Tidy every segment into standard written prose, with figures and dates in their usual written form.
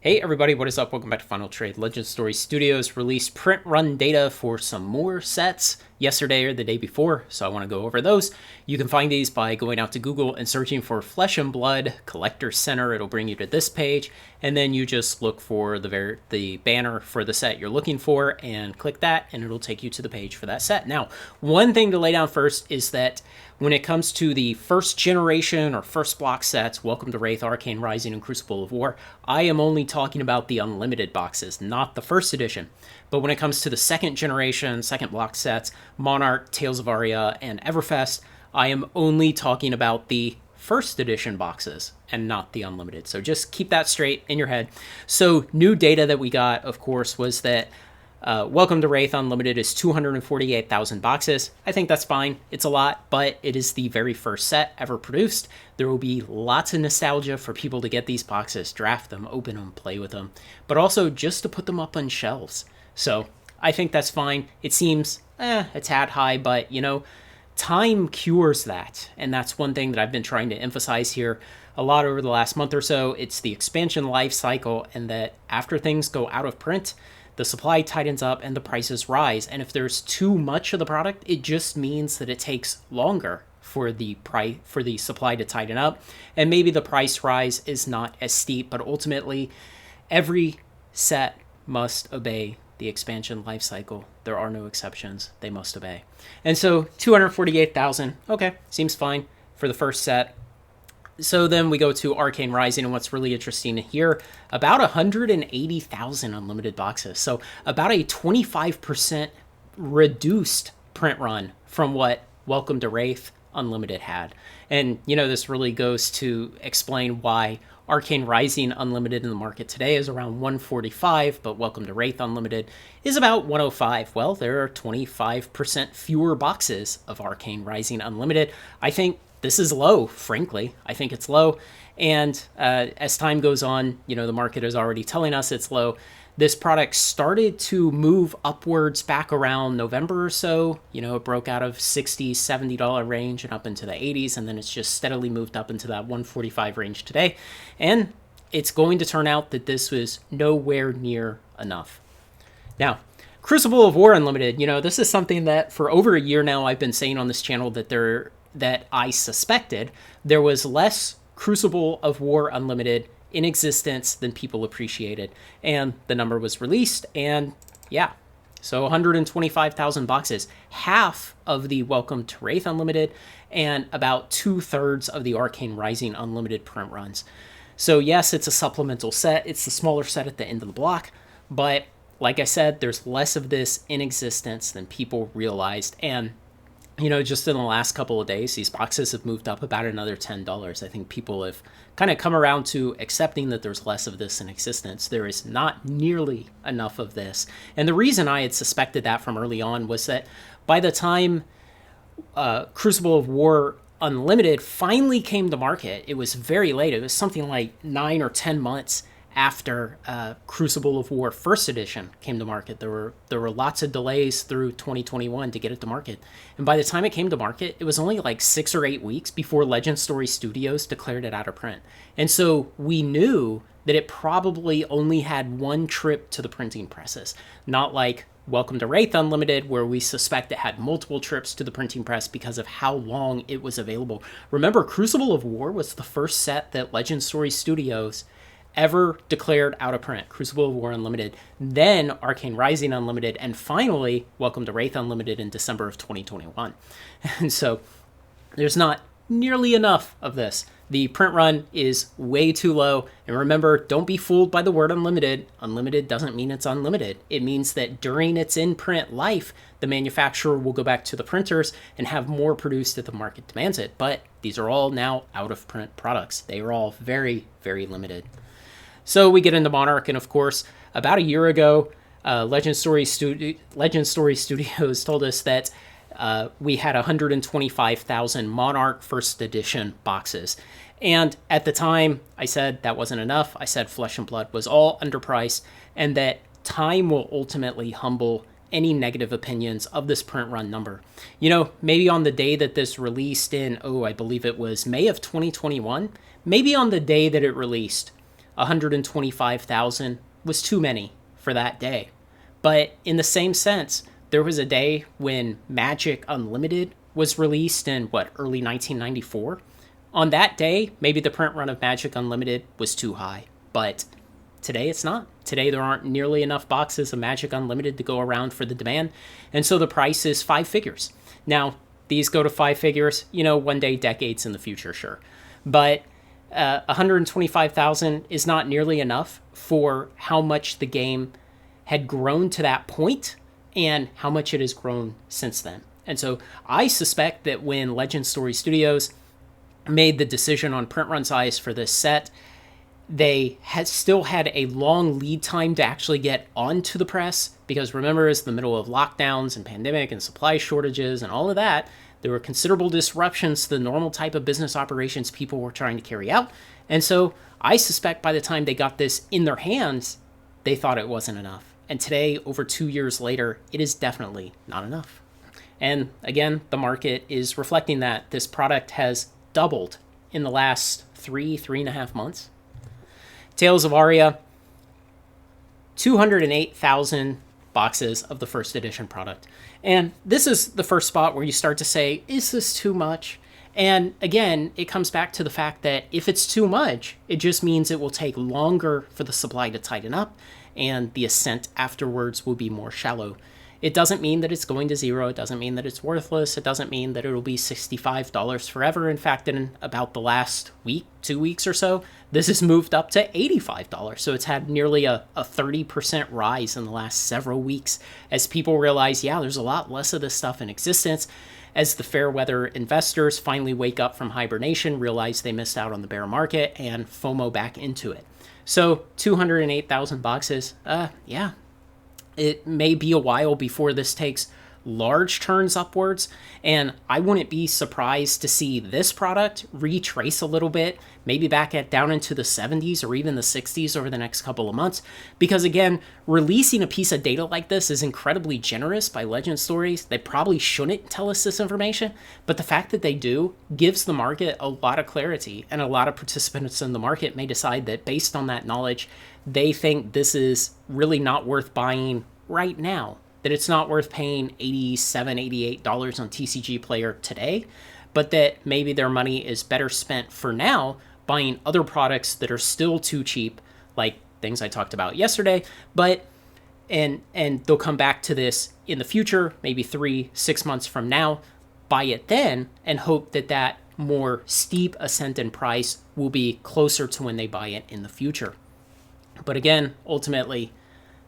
Hey everybody, what is up? Welcome back to Final Trade. Legend Story Studios released print run data for some more sets yesterday or the day before, so I want to go over those. You can find these by going out to Google and searching for Flesh and Blood Collector Center. It'll bring you to this page, and then you just look for the banner for the set you're looking for and click that, and it'll take you to the page for that set. Now, one thing to lay down first is that when it comes to the first generation or first block sets, Welcome to Wraith, Arcane Rising, and Crucible of War, I am only talking about the Unlimited boxes, not the first edition. But when it comes to the second generation, second block sets, Monarch, Tales of Arya, and Everfest, I am only talking about the first edition boxes and not the Unlimited. So just keep that straight in your head. So new data that we got, of course, was that Welcome to Wraith Unlimited is 248,000 boxes. I think that's fine. It's a lot, but it is the very first set ever produced. There will be lots of nostalgia for people to get these boxes, draft them, open them, play with them, but also just to put them up on shelves. So I think that's fine. It seems a tad high, but you know, time cures that. And that's one thing that I've been trying to emphasize here a lot over the last month or so. It's the expansion life cycle, and that after things go out of print, the supply tightens up and the prices rise. And if there's too much of the product, it just means that it takes longer for the supply to tighten up. And maybe the price rise is not as steep, but ultimately every set must obey the expansion life cycle. There are no exceptions. They must obey. And so 248,000, okay, seems fine for the first set. So then we go to Arcane Rising, and what's really interesting here, about 180,000 unlimited boxes. So about a 25% reduced print run from what Welcome to Wraith Unlimited had. And, you know, this really goes to explain why Arcane Rising Unlimited in the market today is around 145, but Welcome to Wraith Unlimited is about 105. Well, there are 25% fewer boxes of Arcane Rising Unlimited. I think this is low, frankly. I think it's low. And as time goes on, you know, the market is already telling us it's low. This product started to move upwards back around November or so. You know, it broke out of $60, $70 range and up into the 80s, and then it's just steadily moved up into that 145 range today. And it's going to turn out that this was nowhere near enough. Now, Crucible of War Unlimited, you know, this is something that for over a year now I've been saying on this channel that I suspected there was less Crucible of War Unlimited in existence than people appreciated. And the number was released, and yeah, so 125,000 boxes, half of the Welcome to Wraith Unlimited, and about 2/3 of the Arcane Rising Unlimited print runs. So yes, it's a supplemental set. It's the smaller set at the end of the block, but like I said, there's less of this in existence than people realized. And you know, just in the last couple of days, these boxes have moved up about another $10. I think people have kind of come around to accepting that there's less of this in existence. There is not nearly enough of this. And the reason I had suspected that from early on was that by the time Crucible of War Unlimited finally came to market, it was very late. It was something like 9 or 10 months after Crucible of War First Edition came to market. There were lots of delays through 2021 to get it to market. And by the time it came to market, it was only like 6 or 8 weeks before Legend Story Studios declared it out of print. And so we knew that it probably only had one trip to the printing presses, not like Welcome to Wraith Unlimited, where we suspect it had multiple trips to the printing press because of how long it was available. Remember, Crucible of War was the first set that Legend Story Studios ever declared out of print. Crucible of War Unlimited, then Arcane Rising Unlimited, and finally Welcome to Wraith Unlimited in December of 2021. And so there's not nearly enough of this. The print run is way too low. And remember, don't be fooled by the word unlimited. Unlimited doesn't mean it's unlimited. It means that during its in-print life, the manufacturer will go back to the printers and have more produced if the market demands it. But these are all now out-of-print products. They are all very, very limited. So we get into Monarch, and of course, about a year ago, Legend Story Studios told us that we had 125,000 Monarch First Edition boxes. And at the time, I said that wasn't enough. I said Flesh and Blood was all underpriced, and that time will ultimately humble any negative opinions of this print run number. You know, maybe on the day that this released in, I believe it was May of 2021, maybe on the day that it released, 125,000 was too many for that day. But in the same sense, there was a day when Magic Unlimited was released in, early 1994. On that day, maybe the print run of Magic Unlimited was too high. But today it's not. Today there aren't nearly enough boxes of Magic Unlimited to go around for the demand. And so the price is 5 figures. Now, these go to 5 figures, one day, decades in the future, sure. But 125,000 is not nearly enough for how much the game had grown to that point and how much it has grown since then. And so I suspect that when Legend Story Studios made the decision on print run size for this set, they had still had a long lead time to actually get onto the press, because remember, it's the middle of lockdowns and pandemic and supply shortages and all of that. There were considerable disruptions to the normal type of business operations people were trying to carry out. And so I suspect by the time they got this in their hands, they thought it wasn't enough. And today, over 2 years later, it is definitely not enough. And again, the market is reflecting that. This product has doubled in the last 3.5 months. Tales of Arya, 208,000 boxes of the first edition product. And this is the first spot where you start to say, is this too much? And again, it comes back to the fact that if it's too much, it just means it will take longer for the supply to tighten up, and the ascent afterwards will be more shallow. It doesn't mean that it's going to zero. It doesn't mean that it's worthless. It doesn't mean that it'll be $65 forever. In fact, in about the last week, 2 weeks or so, this has moved up to $85. So it's had nearly a 30% rise in the last several weeks as people realize, there's a lot less of this stuff in existence. As the fair weather investors finally wake up from hibernation, realize they missed out on the bear market, and FOMO back into it. So 208,000 boxes, it may be a while before this takes large turns upwards, and I wouldn't be surprised to see this product retrace a little bit, maybe back down into the 70s or even the 60s over the next couple of months, because again, releasing a piece of data like this is incredibly generous by Legend Stories. They probably shouldn't tell us this information, but the fact that they do gives the market a lot of clarity, and a lot of participants in the market may decide that based on that knowledge, they think this is really not worth buying right now, that it's not worth paying $87, $88 on TCG Player today, but that maybe their money is better spent for now buying other products that are still too cheap, like things I talked about yesterday, and they'll come back to this in the future, maybe 3-6 months from now, buy it then, and hope that that more steep ascent in price will be closer to when they buy it in the future. But again, ultimately,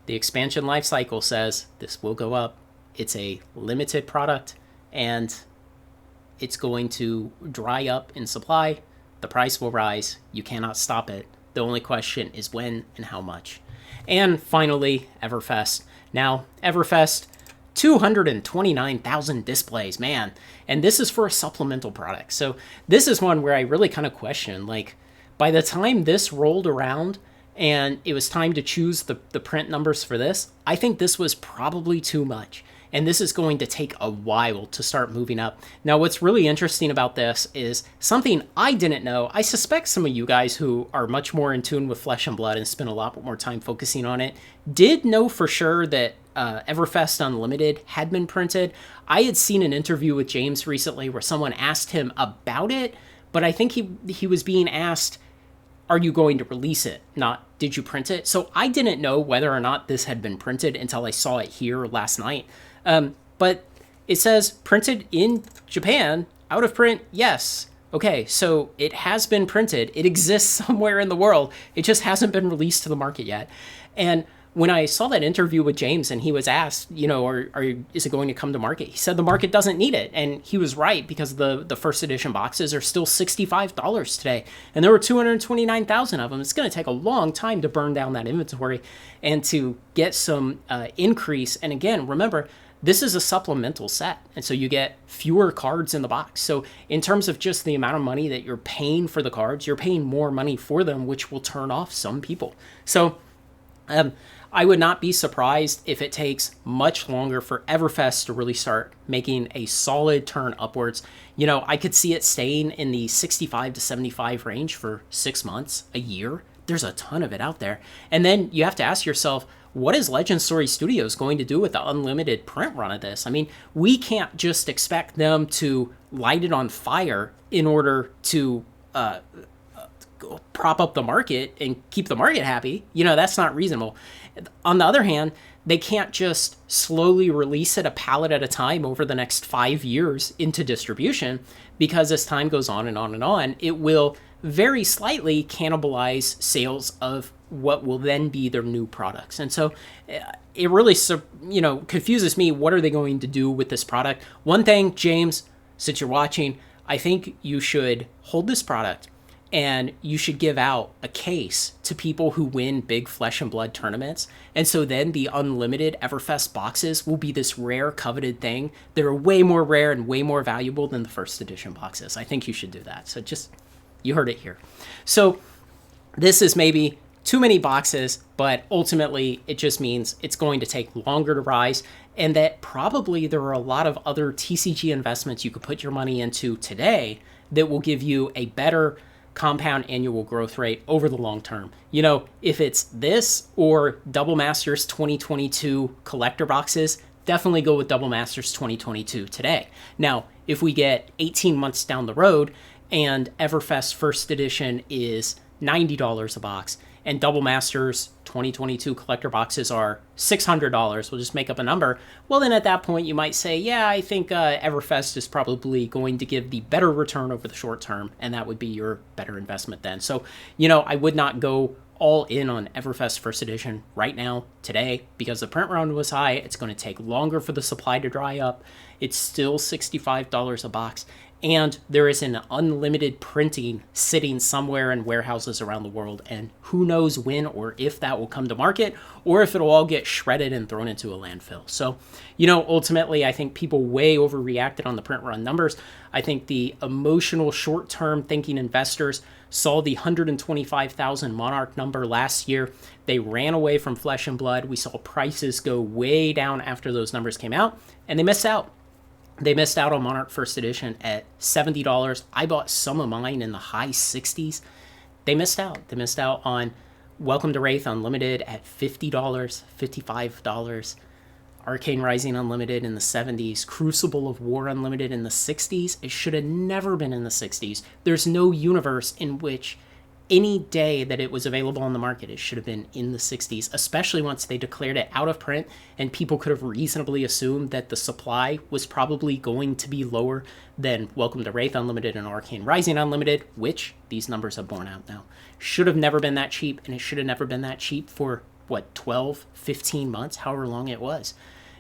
the expansion life cycle says this will go up. It's a limited product, and it's going to dry up in supply. The price will rise. You cannot stop it. The only question is when and how much. And finally, Everfest. Now, Everfest, 229,000 displays, man. And this is for a supplemental product. So this is one where I really kind of question, by the time this rolled around, and it was time to choose the print numbers for this, I think this was probably too much. And this is going to take a while to start moving up. Now, what's really interesting about this is something I didn't know. I suspect some of you guys who are much more in tune with Flesh and Blood and spend a lot more time focusing on it did know for sure that Everfest Unlimited had been printed. I had seen an interview with James recently where someone asked him about it, but I think he was being asked, are you going to release it? Not, did you print it? So I didn't know whether or not this had been printed until I saw it here last night. But it says printed in Japan, out of print, yes. Okay, so it has been printed. It exists somewhere in the world. It just hasn't been released to the market yet. And when I saw that interview with James and he was asked, is it going to come to market? He said the market doesn't need it. And he was right, because the first edition boxes are still $65 today. And there were 229,000 of them. It's going to take a long time to burn down that inventory and to get some increase. And again, remember, this is a supplemental set. And so you get fewer cards in the box. So in terms of just the amount of money that you're paying for the cards, you're paying more money for them, which will turn off some people. So I would not be surprised if it takes much longer for Everfest to really start making a solid turn upwards. I could see it staying in the 65 to 75 range for 6 months, a year, there's a ton of it out there. And then you have to ask yourself, what is Legend Story Studios going to do with the unlimited print run of this? I mean, we can't just expect them to light it on fire in order to prop up the market and keep the market happy. That's not reasonable. On the other hand, they can't just slowly release it a pallet at a time over the next 5 years into distribution, because as time goes on and on and on, it will very slightly cannibalize sales of what will then be their new products. And so it really, confuses me. What are they going to do with this product? One thing, James, since you're watching, I think you should hold this product and you should give out a case to people who win big Flesh and Blood tournaments. And so then the unlimited Everfest boxes will be this rare, coveted thing. They're way more rare and way more valuable than the first edition boxes. I think you should do that. So you heard it here. So this is maybe too many boxes, but ultimately it just means it's going to take longer to rise, and that probably there are a lot of other TCG investments you could put your money into today that will give you a better compound annual growth rate over the long term. If it's this or Double Masters 2022 collector boxes, definitely go with Double Masters 2022 today. Now, if we get 18 months down the road and Everfest first edition is $90 a box and Double Masters 2022 collector boxes are $600, we'll just make up a number, well, then at that point you might say, yeah, I think Everfest is probably going to give the better return over the short term, and that would be your better investment then. So, I would not go all in on Everfest first edition right now, today, because the print run was high. It's going to take longer for the supply to dry up. It's still $65 a box. And there is an unlimited printing sitting somewhere in warehouses around the world. And who knows when or if that will come to market, or if it'll all get shredded and thrown into a landfill. So, ultimately, I think people way overreacted on the print run numbers. I think the emotional short-term thinking investors saw the 125,000 Monarch number last year. They ran away from Flesh and Blood. We saw prices go way down after those numbers came out, and they missed out. They missed out on Monarch First Edition at $70. I bought some of mine in the high 60s. They missed out. They missed out on Welcome to Wraith Unlimited at $50, $55. Arcane Rising Unlimited in the 70s. Crucible of War Unlimited in the 60s. It should have never been in the 60s. There's no universe in which any day that it was available on the market, it should have been in the 60s, especially once they declared it out of print and people could have reasonably assumed that the supply was probably going to be lower than Welcome to Wraith Unlimited and Arcane Rising Unlimited, which these numbers have borne out now. Should have never been that cheap, and it should have never been that cheap for, 12, 15 months, however long it was.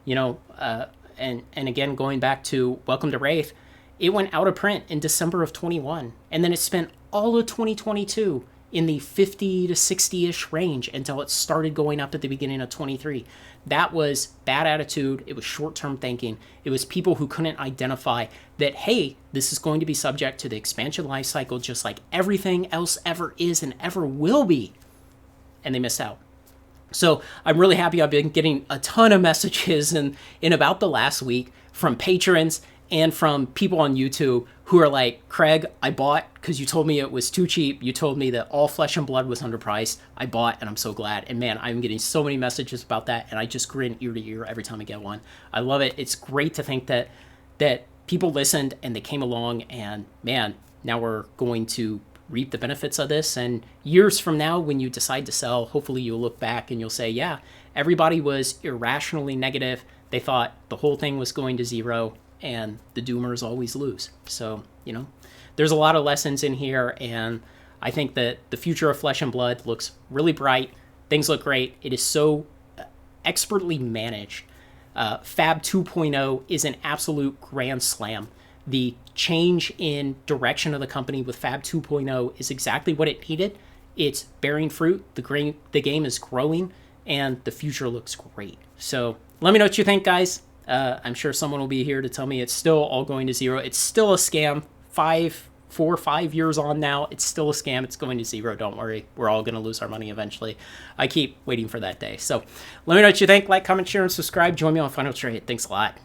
And again, going back to Welcome to Wraith, it went out of print in December of 21, and then it spent all of 2022 in the 50 to 60-ish range until it started going up at the beginning of 23. That was bad attitude. It was short-term thinking. It was people who couldn't identify that, hey, this is going to be subject to the expansion life cycle just like everything else ever is and ever will be. And they missed out. So I'm really happy. I've been getting a ton of messages in about the last week from patrons and from people on YouTube who are like, Craig, I bought because you told me it was too cheap. You told me that all Flesh and Blood was underpriced. I bought, and I'm so glad. And man, I'm getting so many messages about that, and I just grin ear to ear every time I get one. I love it. It's great to think that people listened and they came along, and man, now we're going to reap the benefits of this. And years from now, when you decide to sell, hopefully you'll look back and you'll say, yeah, everybody was irrationally negative. They thought the whole thing was going to zero, and the doomers always lose. So, there's a lot of lessons in here, and I think that the future of Flesh and Blood looks really bright. Things look great. It is so expertly managed. Fab 2.0 is an absolute grand slam. The change in direction of the company with Fab 2.0 is exactly what it needed. It's bearing fruit. The game is growing, and the future looks great. So let me know what you think, guys. I'm sure someone will be here to tell me it's still all going to zero. It's still a scam. 4 or 5 years on now, it's still a scam. It's going to zero. Don't worry. We're all going to lose our money eventually. I keep waiting for that day. So let me know what you think. Like, comment, share, and subscribe. Join me on Final Trade. Thanks a lot.